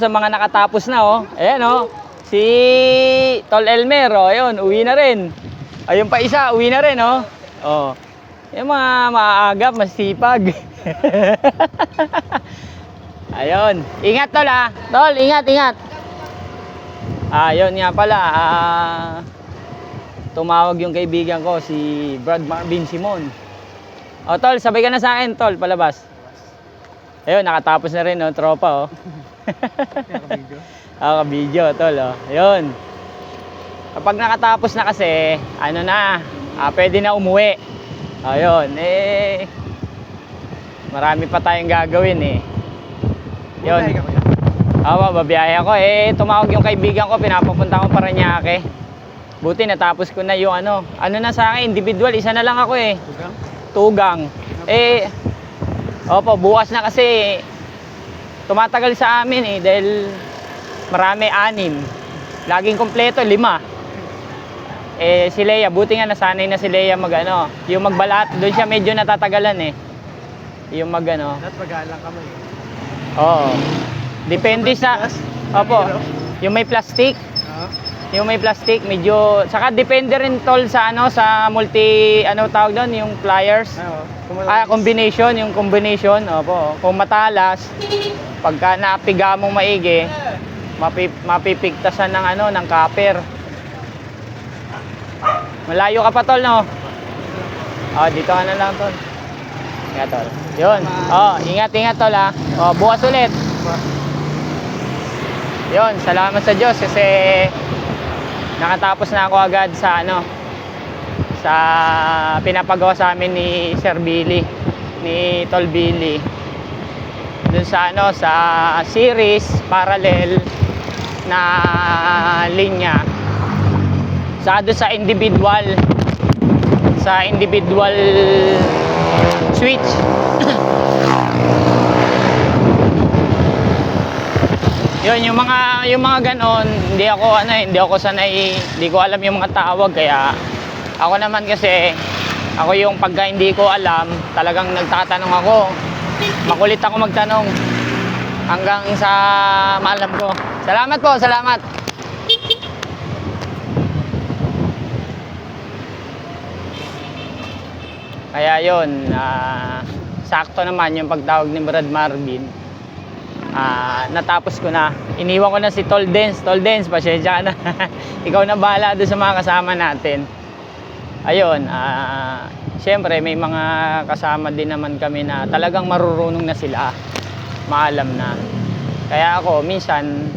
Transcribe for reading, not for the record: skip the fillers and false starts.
sa mga nakatapos na, oh. Ayan, oh. Si Tol Elmer, oh. Ayun, uwi na rin. Ayun pa isa, uwi na rin, oh. Oh. Yung mga maaagap, masipag. Ayun. Ingat, Tol, ah. Tol, ingat, ingat. Ayun nga pala, tumawag yung kaibigan ko, si Brad Marvin Simon. O, Tol, sabay ka na sa akin, Tol, palabas. Ayun, nakatapos na rin, oh, tropa, oh. Nakaka-video, Tol, oh. Ayun. Kapag nakatapos na kasi, ano na, pwede na umuwi. Ayun, marami pa tayong gagawin, eh. Yun. Babiyahe ako, tumawag yung kaibigan ko, pinapapunta ko Parañaque. Buti natapos ko na yung ano na sa akin, individual, isa na lang ako, eh. Tugang. Opo, bukas na kasi tumatagal sa amin, eh, dahil marami, 6. Laging kompleto, 5. Si Leia, buti nga nasanay na si Leia mag-ano, yung magbalat, doon siya medyo natatagalan, eh. Yung mag-ano. Natagalan ka mo, eh. Oo. Depende sa, opo, yung may plastic. Yung may plastic, medyo, saka depende rin, Tol, sa ano, sa multi, ano tawag doon, yung pliers. Combination, yung combination, opo. Kung matalas, pagka napiga mong maigi, mapipigtasan ng ano, ng copper. Malayo ka pa, Tol, no? Dito ka na lang, Tol. Ingat, Tol. Yun. Ingat, Tol, ha. Bukas ulit. Yun, salamat sa Diyos kasi nakatapos na ako agad sa ano, sa pinapagawa sa amin ni Sir Billy, ni Tol Billy. Dun sa ano, sa series parallel na linya. Doon sa individual switch. Yun, yung mga ganon, hindi ako sanay, hindi ko alam yung mga tawag, kaya ako naman kasi, ako yung pagka hindi ko alam, talagang nagtatanong ako. Makulit ako magtanong hanggang sa maalam ko. Salamat po, salamat. Kaya yun, sakto naman yung pagtawag ni Brad Marvin. Natapos ko na. Iniwan ko na si Tol Dance. Tol Dance, pasensya ka na. Ikaw na bahala doon sa mga kasama natin. Ayun, syempre may mga kasama din naman kami na talagang marurunong na sila. Maalam na. Kaya ako, minsan,